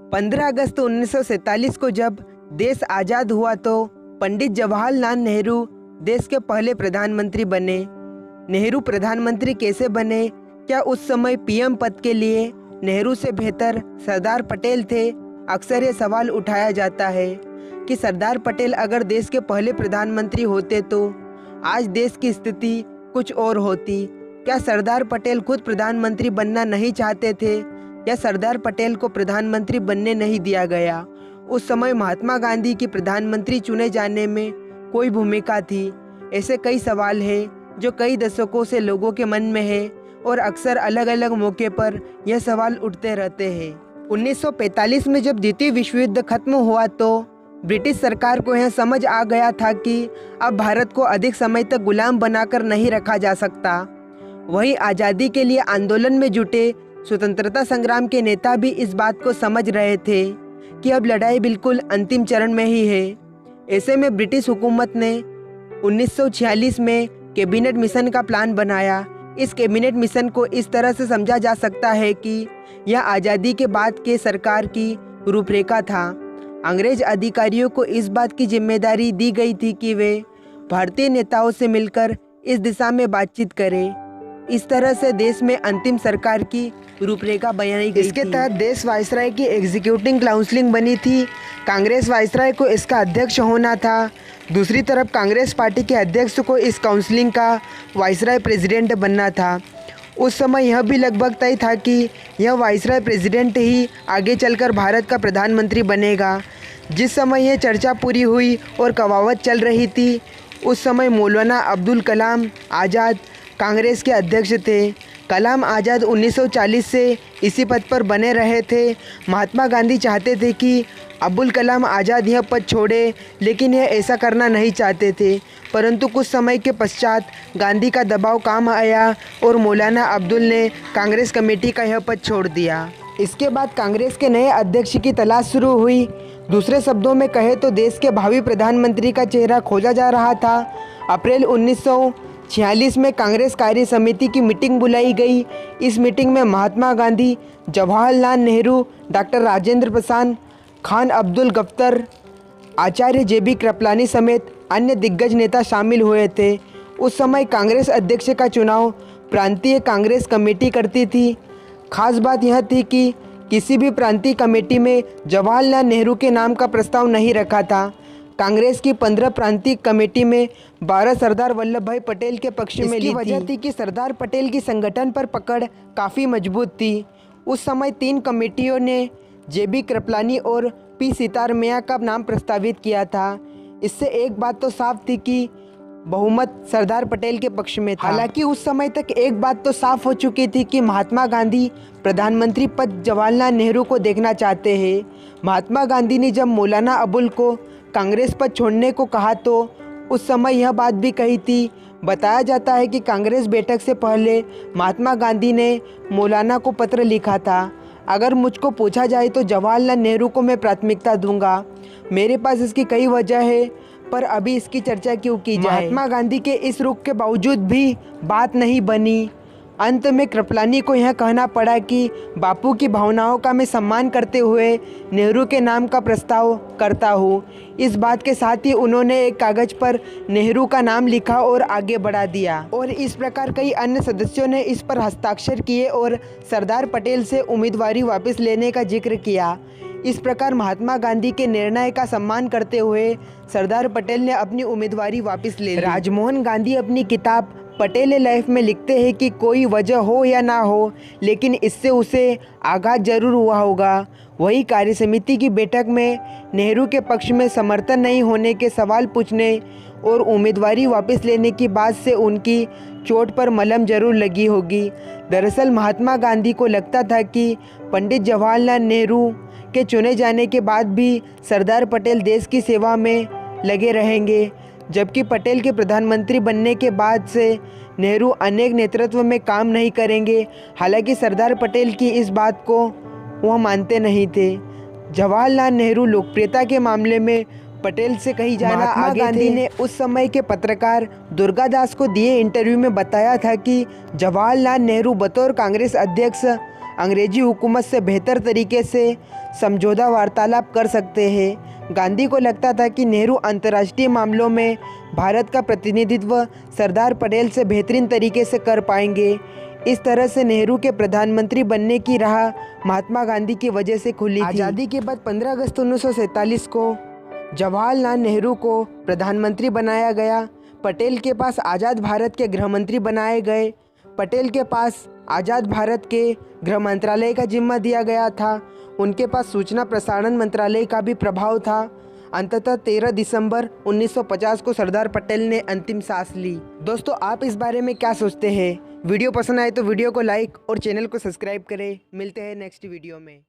15 अगस्त 1947 को जब देश आज़ाद हुआ तो पंडित जवाहरलाल नेहरू देश के पहले प्रधानमंत्री बने। नेहरू प्रधानमंत्री कैसे बने? क्या उस समय पीएम पद के लिए नेहरू से बेहतर सरदार पटेल थे? अक्सर ये सवाल उठाया जाता है कि सरदार पटेल अगर देश के पहले प्रधानमंत्री होते तो आज देश की स्थिति कुछ और होती। क्या सरदार पटेल खुद प्रधानमंत्री बनना नहीं चाहते थे या सरदार पटेल को प्रधानमंत्री बनने नहीं दिया गया? उस समय महात्मा गांधी की प्रधानमंत्री चुने जाने में कोई भूमिका थी? ऐसे कई सवाल हैं जो कई दशकों से लोगों के मन में है और अक्सर अलग अलग मौके पर यह सवाल उठते रहते हैं। 1945 में जब द्वितीय विश्व युद्ध खत्म हुआ तो ब्रिटिश सरकार को यह समझ आ गया था कि अब भारत को अधिक समय तक गुलाम बनाकर नहीं रखा जा सकता। वहीं आज़ादी के लिए आंदोलन में जुटे स्वतंत्रता संग्राम के नेता भी इस बात को समझ रहे थे कि अब लड़ाई बिल्कुल अंतिम चरण में ही है। ऐसे में ब्रिटिश हुकूमत ने 1946 में कैबिनेट मिशन का प्लान बनाया। इस कैबिनेट मिशन को इस तरह से समझा जा सकता है कि यह आज़ादी के बाद के सरकार की रूपरेखा था। अंग्रेज अधिकारियों को इस बात की जिम्मेदारी दी गई थी कि वे भारतीय नेताओं से मिलकर इस दिशा में बातचीत करें। इस तरह से देश में अंतिम सरकार की रूपरेखा बनाई गई। इसके तहत देश वायसराय की एग्जीक्यूटिव काउंसिलिंग बनी थी। कांग्रेस वायसराय को इसका अध्यक्ष होना था। दूसरी तरफ कांग्रेस पार्टी के अध्यक्ष को इस काउंसिलिंग का वायसराय प्रेसिडेंट बनना था। उस समय यह भी लगभग तय था कि यह वायसराय प्रेसिडेंट ही आगे चलकर भारत का प्रधानमंत्री बनेगा। जिस समय यह चर्चा पूरी हुई और कवावत चल रही थी, उस समय मौलाना अब्दुल कलाम आज़ाद कांग्रेस के अध्यक्ष थे। कलाम आज़ाद 1940 से इसी पद पर बने रहे थे। महात्मा गांधी चाहते थे कि अब्दुल कलाम आज़ाद यह पद छोड़े, लेकिन यह ऐसा करना नहीं चाहते थे। परंतु कुछ समय के पश्चात गांधी का दबाव काम आया और मौलाना अब्दुल ने कांग्रेस कमेटी का यह पद छोड़ दिया। इसके बाद कांग्रेस के नए अध्यक्ष की तलाश शुरू हुई। दूसरे शब्दों में कहे तो देश के भावी प्रधानमंत्री का चेहरा खोजा जा रहा था। अप्रैल 1946 में कांग्रेस कार्य समिति की मीटिंग बुलाई गई। इस मीटिंग में महात्मा गांधी, जवाहरलाल नेहरू, डॉक्टर राजेंद्र प्रसाद, खान अब्दुल गफ्फर, आचार्य जेबी कृपलानी समेत अन्य दिग्गज नेता शामिल हुए थे। उस समय कांग्रेस अध्यक्ष का चुनाव प्रांतीय कांग्रेस कमेटी करती थी। खास बात यह थी कि किसी भी प्रांतीय कमेटी में जवाहरलाल नेहरू के नाम का प्रस्ताव नहीं रखा था। कांग्रेस की 15 प्रांतीय कमेटी में 12 सरदार वल्लभ भाई पटेल के पक्ष में ली थी। वजह थी कि सरदार पटेल की संगठन पर पकड़ काफ़ी मजबूत थी। उस समय 3 कमेटियों ने जेबी कृपलानी और पी सितारमैया का नाम प्रस्तावित किया था। इससे एक बात तो साफ थी कि बहुमत सरदार पटेल के पक्ष में था। हालांकि उस समय तक एक बात तो साफ हो चुकी थी कि महात्मा गांधी प्रधानमंत्री पद जवाहरलाल नेहरू को देखना चाहते हैं। महात्मा गांधी ने जब मौलाना अबुल को कांग्रेस पद छोड़ने को कहा तो उस समय यह बात भी कही थी। बताया जाता है कि कांग्रेस बैठक से पहले महात्मा गांधी ने मौलाना को पत्र लिखा था, अगर मुझको पूछा जाए तो जवाहरलाल नेहरू को मैं प्राथमिकता दूंगा। मेरे पास इसकी कई वजह है, पर अभी इसकी चर्चा क्यों की जाए। महात्मा गांधी के इस रुख के बावजूद भी बात नहीं बनी। अंत में कृपलानी को यह कहना पड़ा कि बापू की भावनाओं का मैं सम्मान करते हुए नेहरू के नाम का प्रस्ताव करता हूँ। इस बात के साथ ही उन्होंने एक कागज़ पर नेहरू का नाम लिखा और आगे बढ़ा दिया और इस प्रकार कई अन्य सदस्यों ने इस पर हस्ताक्षर किए और सरदार पटेल से उम्मीदवारी वापस लेने का जिक्र किया। इस प्रकार महात्मा गांधी के निर्णय का सम्मान करते हुए सरदार पटेल ने अपनी उम्मीदवारी वापस ले ली। राजमोहन गांधी अपनी किताब पटेल लाइफ में लिखते हैं कि कोई वजह हो या ना हो, लेकिन इससे उसे आघात जरूर हुआ होगा। वही कार्य समिति की बैठक में नेहरू के पक्ष में समर्थन नहीं होने के सवाल पूछने और उम्मीदवारी वापस लेने की बात से उनकी चोट पर मलहम जरूर लगी होगी। दरअसल महात्मा गांधी को लगता था कि पंडित जवाहरलाल नेहरू के चुने जाने के बाद भी सरदार पटेल देश की सेवा में लगे रहेंगे, जबकि पटेल के प्रधानमंत्री बनने के बाद से नेहरू अनेक नेतृत्व में काम नहीं करेंगे। हालांकि सरदार पटेल की इस बात को वह मानते नहीं थे। जवाहरलाल नेहरू लोकप्रियता के मामले में पटेल से कहीं जाना आगे गांधी ने उस समय के पत्रकार दुर्गादास को दिए इंटरव्यू में बताया था कि जवाहरलाल नेहरू बतौर कांग्रेस अध्यक्ष अंग्रेजी हुकूमत से बेहतर तरीके से समझौता वार्तालाप कर सकते हैं। गांधी को लगता था कि नेहरू अंतर्राष्ट्रीय मामलों में भारत का प्रतिनिधित्व सरदार पटेल से बेहतरीन तरीके से कर पाएंगे। इस तरह से नेहरू के प्रधानमंत्री बनने की राह महात्मा गांधी की वजह से खुली थी। आज़ादी के बाद 15 अगस्त 1947 को जवाहरलाल नेहरू को प्रधानमंत्री बनाया गया। पटेल के पास आज़ाद भारत के गृह मंत्री बनाए गए। पटेल के पास आज़ाद भारत के गृह मंत्रालय का जिम्मा दिया गया था। उनके पास सूचना प्रसारण मंत्रालय का भी प्रभाव था। अंततः 13 दिसंबर 1950 को सरदार पटेल ने अंतिम सांस ली। दोस्तों, आप इस बारे में क्या सोचते हैं? वीडियो पसंद आए तो वीडियो को लाइक और चैनल को सब्सक्राइब करें। मिलते हैं नेक्स्ट वीडियो में।